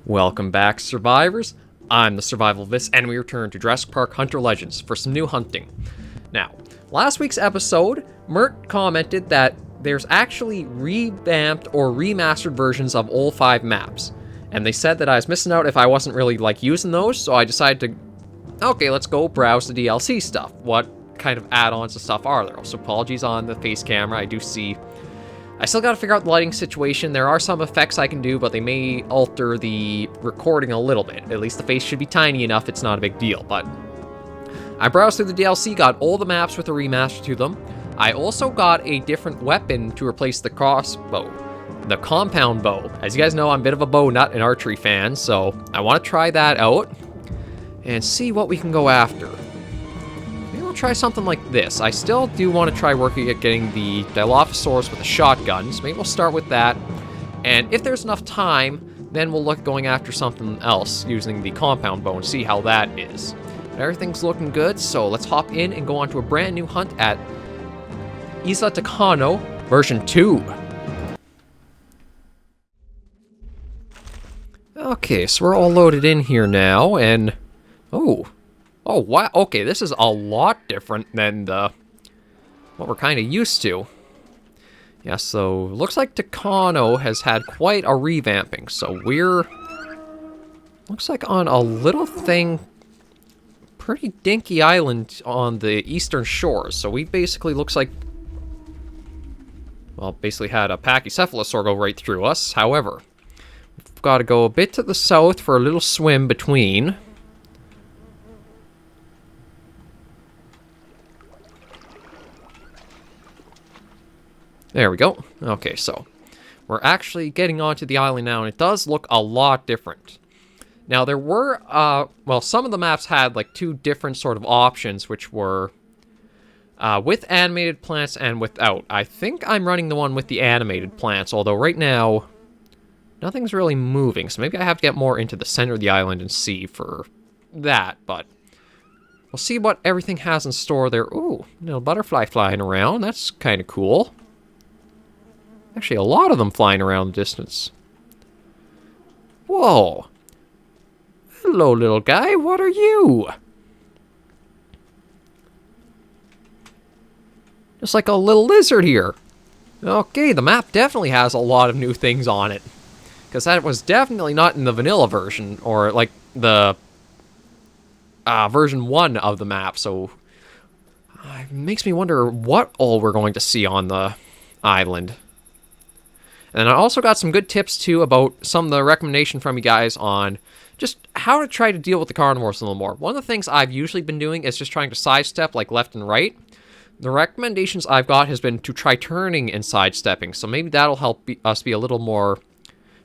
Welcome back, survivors. I'm the SurvivalVis, and we return to Jurassic Park Hunter Legends for some new hunting. Now, last week's episode, Mert commented that there's actually revamped or remastered versions of all 5 maps. And they said that I was missing out if I wasn't really, using those, so I decided to, okay, let's go browse the DLC stuff. What kind of add-ons and stuff are there? So apologies on the face camera, I still gotta figure out the lighting situation. There are some effects I can do, but they may alter the recording a little bit. At least the face should be tiny enough, it's not a big deal, but I browsed through the DLC, got all the maps with a remaster to them. I also got a different weapon to replace the crossbow, the compound bow. As you guys know, I'm a bit of a bow nut and archery fan, so I want to try that out and see what we can go after. Maybe we'll try something like this. I still do want to try working at getting the Dilophosaurus with a shotgun, so maybe we'll start with that. And if there's enough time, then we'll look going after something else using the compound bow and see how that is. But everything's looking good, so let's hop in and go on to a brand new hunt at Isla Tacano version 2. Okay, so we're all loaded in here now, and oh wow, okay, this is a lot different than what we're kind of used to. Yeah, so looks like Tacano has had quite a revamping, so we're looks like on a little thing, pretty dinky island on the eastern shores. So we basically looks like, well, basically had a Pachycephalosaur go right through us. However, we've got to go a bit to the south for a little swim between. There we go. Okay, so we're actually getting onto the island now, and it does look a lot different. Now, there were, well, some of the maps had, 2 different sort of options, which were with animated plants and without. I think I'm running the one with the animated plants, although right now, nothing's really moving, so maybe I have to get more into the center of the island and see for that, but we'll see what everything has in store there. Ooh, little butterfly flying around. That's kind of cool. Actually, a lot of them flying around the distance. Whoa. Hello, little guy. What are you? Just like a little lizard here. Okay, the map definitely has a lot of new things on it. Because that was definitely not in the vanilla version, or the version 1 of the map, so it makes me wonder what all we're going to see on the island. And I also got some good tips, too, about some of the recommendation from you guys on just how to try to deal with the carnivores a little more. One of the things I've usually been doing is just trying to sidestep, left and right. The recommendations I've got has been to try turning and sidestepping, so maybe that'll help us be a little more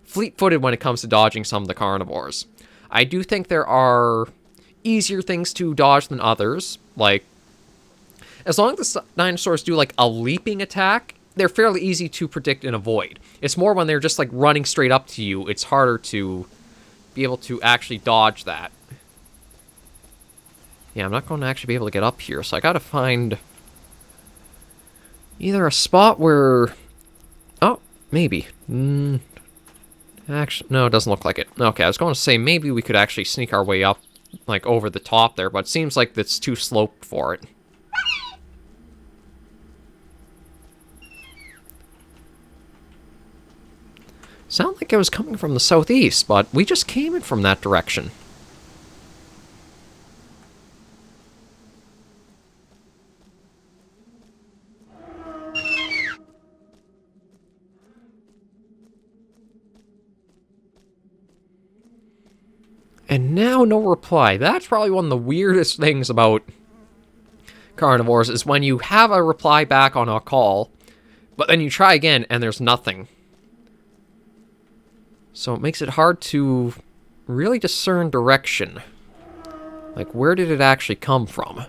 fleet-footed when it comes to dodging some of the carnivores. I do think there are easier things to dodge than others, as long as the dinosaurs do, a leaping attack, they're fairly easy to predict and avoid. It's more when they're just, running straight up to you, it's harder to be able to actually dodge that. Yeah, I'm not going to actually be able to get up here, so I gotta find either a spot where... Oh, maybe. Actually, no, it doesn't look like it. Okay, I was going to say maybe we could actually sneak our way up, over the top there, but it seems like it's too sloped for it. Sound like it was coming from the southeast, but we just came in from that direction. And now no reply. That's probably one of the weirdest things about carnivores, is when you have a reply back on a call, but then you try again and there's nothing. So it makes it hard to really discern direction. Where did it actually come from?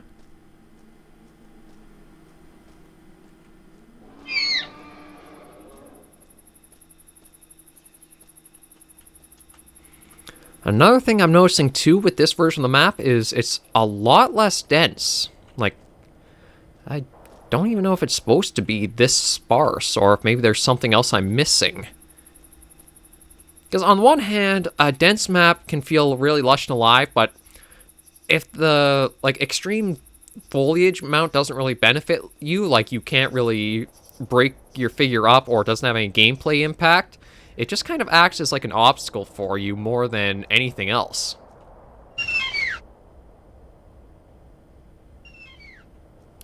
Another thing I'm noticing, too, with this version of the map is it's a lot less dense. I don't even know if it's supposed to be this sparse, or if maybe there's something else I'm missing. Because on one hand, a dense map can feel really lush and alive, but if the extreme foliage amount doesn't really benefit you, like you can't really break your figure up or it doesn't have any gameplay impact, it just kind of acts as like an obstacle for you more than anything else.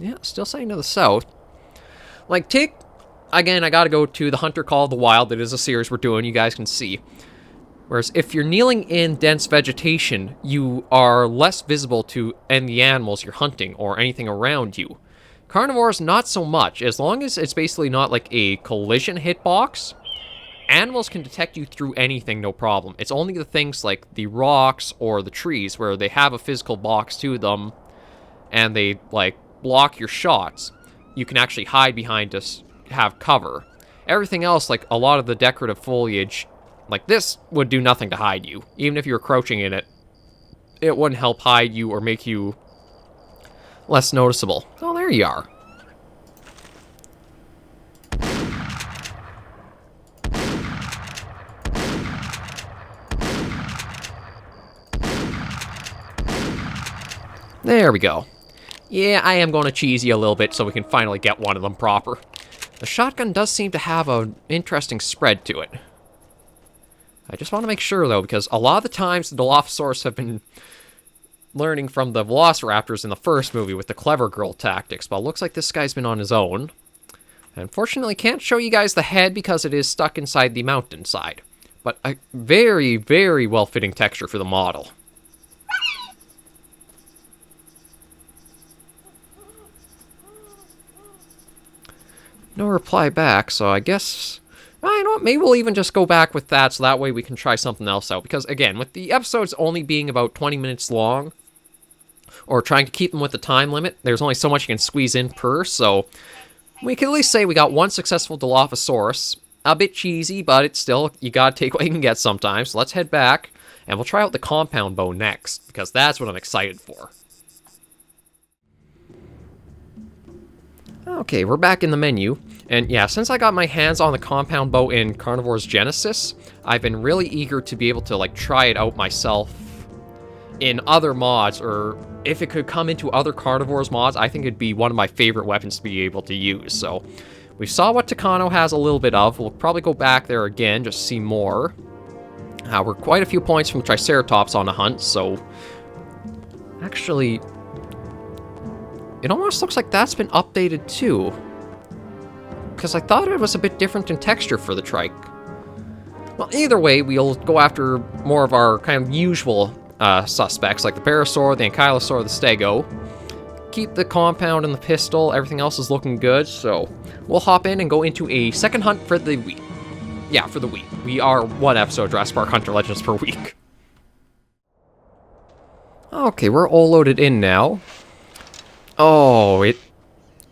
Yeah, still saying to the south. Like, take... Again, I gotta go to the Hunter Call of the Wild. It is a series we're doing, you guys can see. Whereas if you're kneeling in dense vegetation, you are less visible to any animals you're hunting or anything around you. Carnivores, not so much. As long as it's basically not like a collision hitbox, animals can detect you through anything, no problem. It's only the things like the rocks or the trees where they have a physical box to them and they, like, block your shots. You can actually hide behind to have cover. Everything else, like a lot of the decorative foliage, like this, would do nothing to hide you. Even if you were crouching in it, it wouldn't help hide you or make you less noticeable. Oh, there you are. There we go. Yeah, I am going to cheese you a little bit so we can finally get one of them proper. The shotgun does seem to have an interesting spread to it. I just want to make sure, though, because a lot of the times the Dilophosaurus have been learning from the Velociraptors in the first movie with the clever girl tactics, but it looks like this guy's been on his own. Unfortunately, can't show you guys the head because it is stuck inside the mountainside. But a very, very well-fitting texture for the model. No reply back, so I guess... Well, you know what, maybe we'll even just go back with that, so that way we can try something else out. Because, again, with the episodes only being about 20 minutes long, or trying to keep them with the time limit, there's only so much you can squeeze in per, so... We can at least say we got one successful Dilophosaurus. A bit cheesy, but it's still, you gotta take what you can get sometimes. So let's head back, and we'll try out the compound bow next, because that's what I'm excited for. Okay, we're back in the menu, and yeah, since I got my hands on the compound bow in Carnivores Genesis, I've been really eager to be able to, like, try it out myself in other mods, or if it could come into other Carnivores mods, I think it'd be one of my favorite weapons to be able to use. So, we saw what Takano has a little bit of. We'll probably go back there again, just to see more. We're quite a few points from Triceratops on the hunt, so... Actually... It almost looks like that's been updated too. Because I thought it was a bit different in texture for the trike. Well, either way, we'll go after more of our kind of usual suspects, like the Parasaur, the Ankylosaur, the Stego. Keep the compound and the pistol, everything else is looking good, so we'll hop in and go into a second hunt for the week. Yeah, for the week. We are one episode of Jurassic Park Hunter Legends per week. Okay, we're all loaded in now. Oh,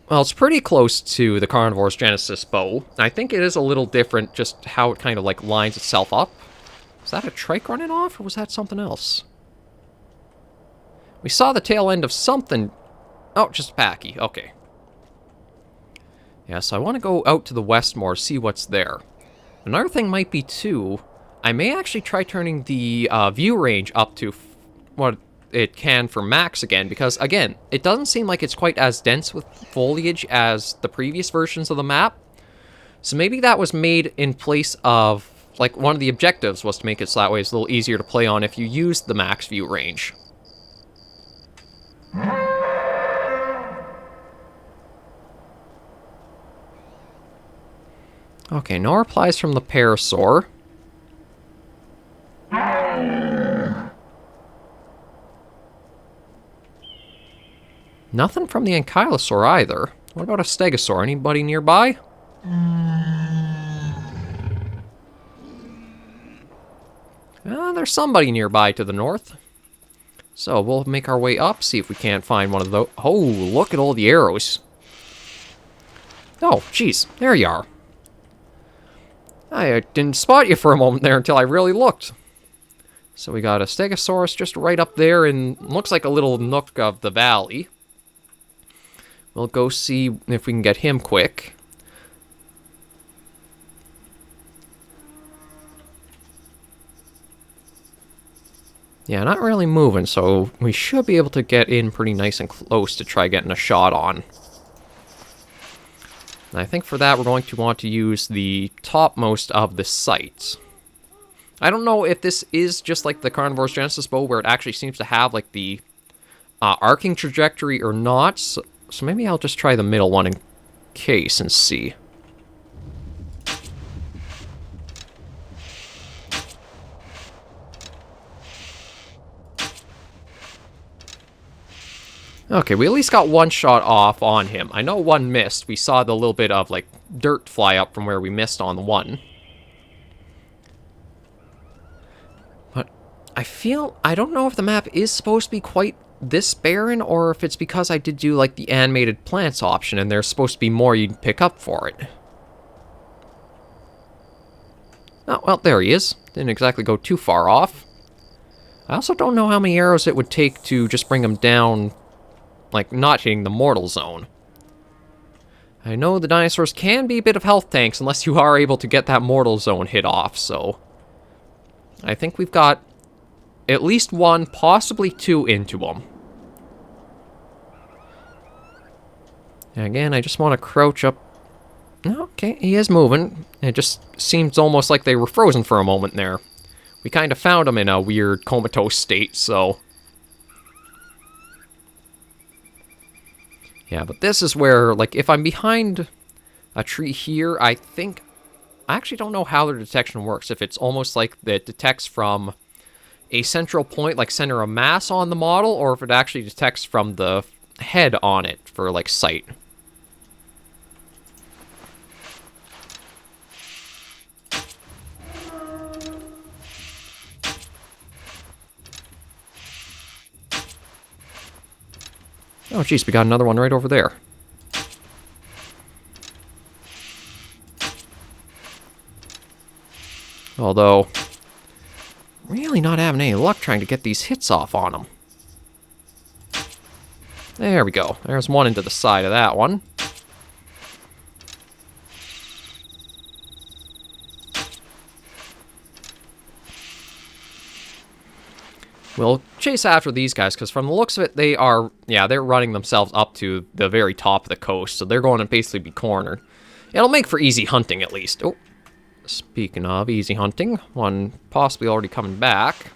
well, it's pretty close to the Carnivores Genesis bow. I think it is a little different, just how it kind of, like, lines itself up. Was that a trike running off, or was that something else? We saw the tail end of something. Oh, just a Packy. Okay. Yeah, so I want to go out to the west more, see what's there. Another thing might be, too, I may actually try turning the view range up to what it can for max again, because, again, it doesn't seem like it's quite as dense with foliage as the previous versions of the map. So maybe that was made in place of, like, one of the objectives was to make it so that way it's a little easier to play on if you use the max view range. Okay, no replies from the Parasaur. Nothing from the Ankylosaur either. What about a Stegosaur? Anybody nearby? There's somebody nearby to the north. So we'll make our way up, see if we can't find one of those. Oh, look at all the arrows. Oh, jeez, there you are. I didn't spot you for a moment there until I really looked. So we got a Stegosaurus just right up there in, looks like a little nook of the valley. We'll go see if we can get him quick. Yeah, not really moving, so we should be able to get in pretty nice and close to try getting a shot on. And I think for that, we're going to want to use the topmost of the sights. I don't know if this is just like the Carnivore's Genesis bow, where it actually seems to have like the arcing trajectory or not. So maybe I'll just try the middle one in case and see. Okay, we at least got one shot off on him. I know one missed. We saw the little bit of, like, dirt fly up from where we missed on the one. But I don't know if the map is supposed to be quite this barren, or if it's because I did do, like, the animated plants option, and there's supposed to be more you'd pick up for it. Oh, well, there he is. Didn't exactly go too far off. I also don't know how many arrows it would take to just bring him down, like, not hitting the mortal zone. I know the dinosaurs can be a bit of health tanks unless you are able to get that mortal zone hit off, so I think we've got at least one, possibly two into them. And again, I just want to crouch up. Okay, he is moving. It just seems almost like they were frozen for a moment there. We kind of found them in a weird comatose state, so... Yeah, but this is where, like, if I'm behind a tree here, I actually don't know how the detection works. If it's almost like it detects from a central point, like center of mass on the model, or if it actually detects from the head on it for, like, sight. Oh, jeez, we got another one right over there. Although, really not having any luck trying to get these hits off on them. There we go. There's one into the side of that one. We'll chase after these guys, because from the looks of it, they are, yeah, they're running themselves up to the very top of the coast, so they're going to basically be cornered. It'll make for easy hunting, at least. Oh, speaking of easy hunting, one possibly already coming back.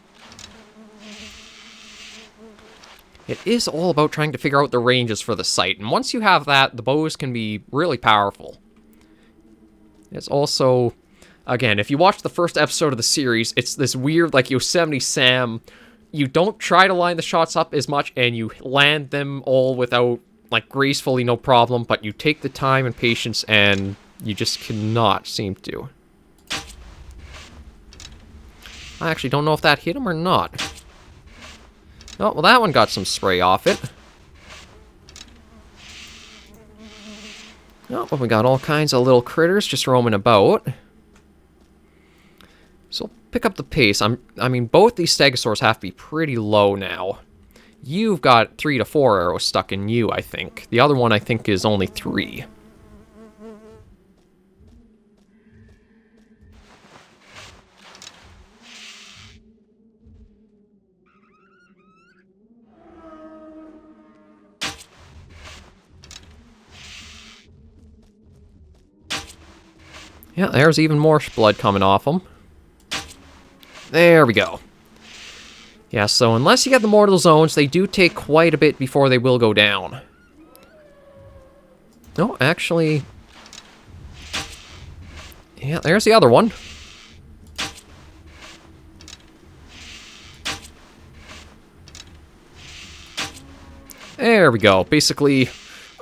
It is all about trying to figure out the ranges for the sight, and once you have that, the bows can be really powerful. It's also, again, if you watch the first episode of the series, it's this weird, like, Yosemite Sam. You don't try to line the shots up as much, and you land them all without, like, gracefully, no problem, but you take the time and patience, and you just cannot seem to. I actually don't know if that hit him or not. Oh, well, that one got some spray off it. Oh, well, we got all kinds of little critters just roaming about. So, pick up the pace. I mean, both these stegosaurs have to be pretty low now. You've got 3 to 4 arrows stuck in you, I think. The other one, I think, is only 3. Yeah, there's even more blood coming off them. There we go. Yeah, so unless you get the mortal zones, they do take quite a bit before they will go down. No, actually... Yeah, there's the other one. There we go. Basically,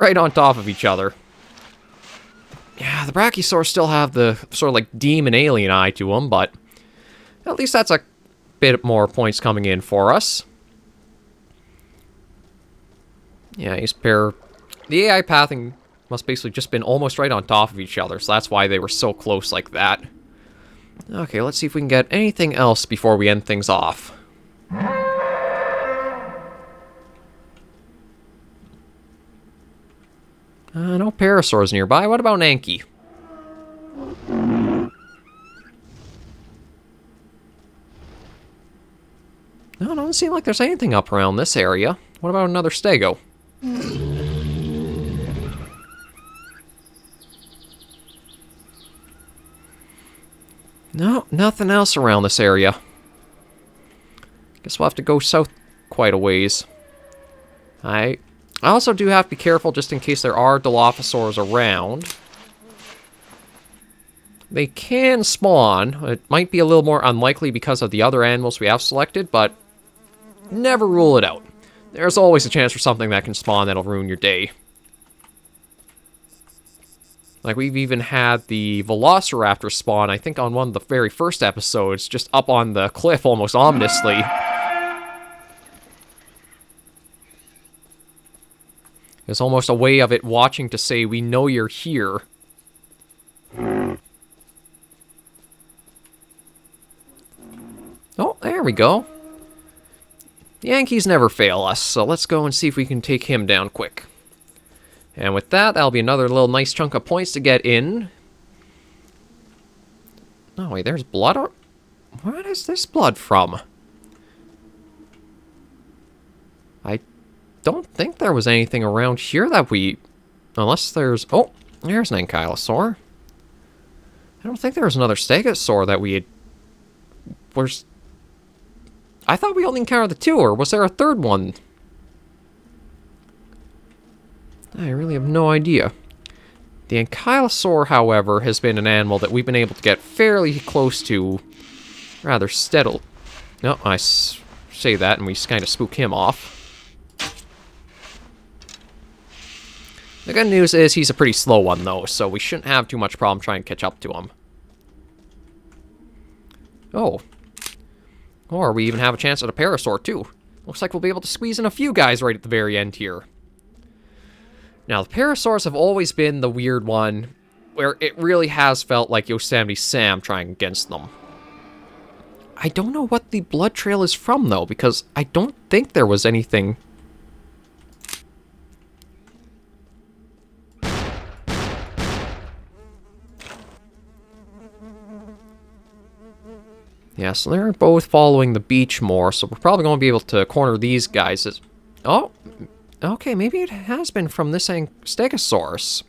right on top of each other. Yeah, the Brachiosaurs still have the sort of like demon alien eye to them, but at least that's a bit more points coming in for us. Yeah, the AI pathing must basically just been almost right on top of each other, so that's why they were so close like that. Okay, let's see if we can get anything else before we end things off. No parasaurs nearby. What about Anki? No, it doesn't seem like there's anything up around this area. What about another stego? No, nothing else around this area. Guess we'll have to go south quite a ways. I also do have to be careful just in case there are Dilophosaurs around. They can spawn. It might be a little more unlikely because of the other animals we have selected, but never rule it out. There's always a chance for something that can spawn that'll ruin your day. Like, we've even had the Velociraptor spawn, I think on one of the very first episodes, just up on the cliff almost ominously. It's almost a way of it watching to say, we know you're here. Oh, there we go. Yankees never fail us, so let's go and see if we can take him down quick. And with that, that'll be another little nice chunk of points to get in. Oh, wait, there's blood on... Where is this blood from? I don't think there was anything around here that we... Unless there's... Oh, there's an Ankylosaur. I don't think there was another Stegosaur that we had... Where's... I thought we only encountered the two, or was there a third one? I really have no idea. The Ankylosaur, however, has been an animal that we've been able to get fairly close to rather steadily. No, I say that and we kind of spook him off. The good news is he's a pretty slow one, though, so we shouldn't have too much problem trying to catch up to him. Oh. Or we even have a chance at a Parasaur, too. Looks like we'll be able to squeeze in a few guys right at the very end here. Now, the Parasaurs have always been the weird one, where it really has felt like Yosemite Sam trying against them. I don't know what the blood trail is from, though, because I don't think there was anything... Yeah, so they're both following the beach more, so we're probably going to be able to corner these guys. Oh, okay, maybe it has been from this Stegosaurus.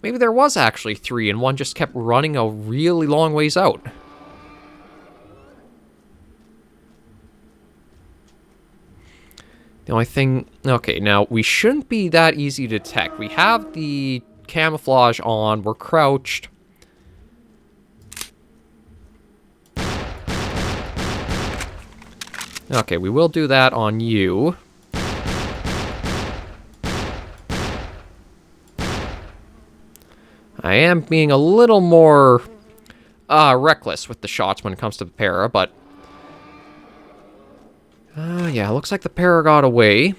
Maybe there was actually three, and one just kept running a really long ways out. The only thing... Okay, now, we shouldn't be that easy to detect. We have the camouflage on, we're crouched. Okay, we will do that on you. I am being a little more reckless with the shots when it comes to the para, but... yeah, looks like the para got away.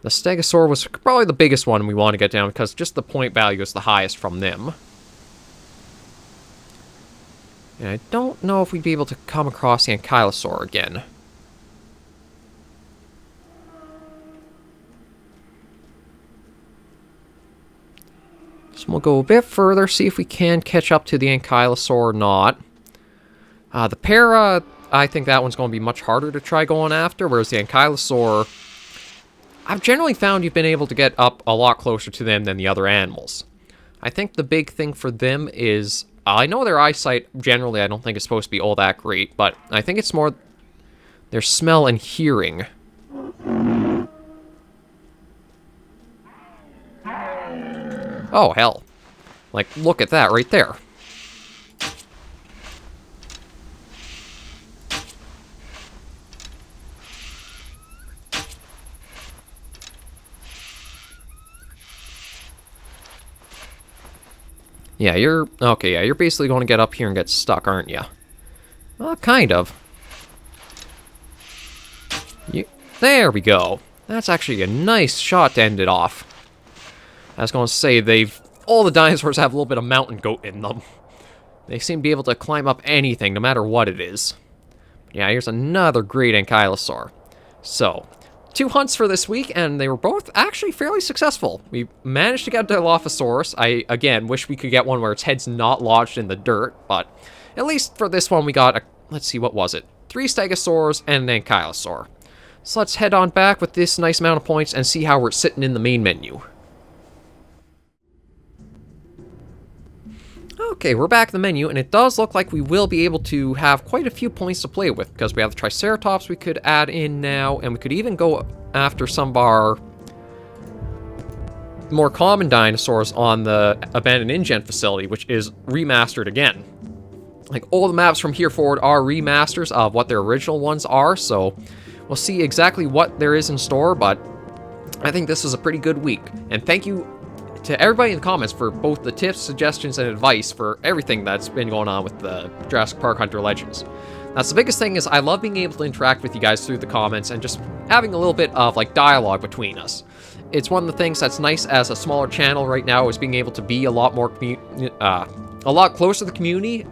The Stegosaur was probably the biggest one we want to get down, because just the point value is the highest from them. And I don't know if we'd be able to come across the Ankylosaur again. So we'll go a bit further, see if we can catch up to the Ankylosaur or not. The para, I think that one's going to be much harder to try going after, whereas the Ankylosaur, I've generally found you've been able to get up a lot closer to them than the other animals. I think the big thing for them is, I know their eyesight, generally, I don't think it's supposed to be all that great, but I think it's more their smell and hearing. Oh, hell. Like, look at that right there. Yeah, you're... Okay, yeah, you're basically going to get up here and get stuck, aren't you? Well, kind of. There we go. That's actually a nice shot to end it off. I was going to say, all the dinosaurs have a little bit of mountain goat in them. They seem to be able to climb up anything, no matter what it is. Yeah, here's another great Ankylosaur. So, 2 hunts for this week, and they were both actually fairly successful. We managed to get a Dilophosaurus. I, again, wish we could get one where its head's not lodged in the dirt, but at least for this one we got a... Let's see, what was it? 3 stegosaurs, and an ankylosaur. So let's head on back with this nice amount of points and see how we're sitting in the main menu. Okay, we're back in the menu, and it does look like we will be able to have quite a few points to play with, because we have the Triceratops we could add in now, and we could even go after some of our more common dinosaurs on the abandoned InGen facility, which is remastered again. Like, all the maps from here forward are remasters of what their original ones are, so we'll see exactly what there is in store, but I think this is a pretty good week. And thank you to everybody in the comments for both the tips, suggestions, and advice for everything that's been going on with the Jurassic Park Hunter Legends. That's the biggest thing, is I love being able to interact with you guys through the comments and just having a little bit of like dialogue between us. It's one of the things that's nice as a smaller channel right now, is being able to be a lot more a lot closer to the community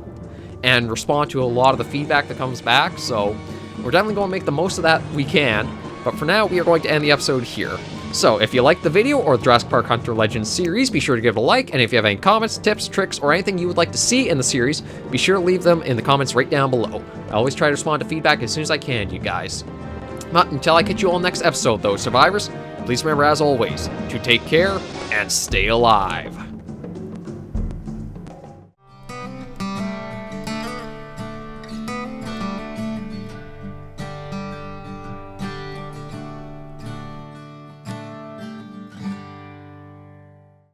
and respond to a lot of the feedback that comes back. So we're definitely going to make the most of that we can. But for now, we are going to end the episode here. So, if you liked the video or the Jurassic Park Hunter Legends series, be sure to give it a like, and if you have any comments, tips, tricks, or anything you would like to see in the series, be sure to leave them in the comments right down below. I always try to respond to feedback as soon as I can, you guys. Not until I catch you all next episode, though, survivors. Please remember, as always, to take care and stay alive.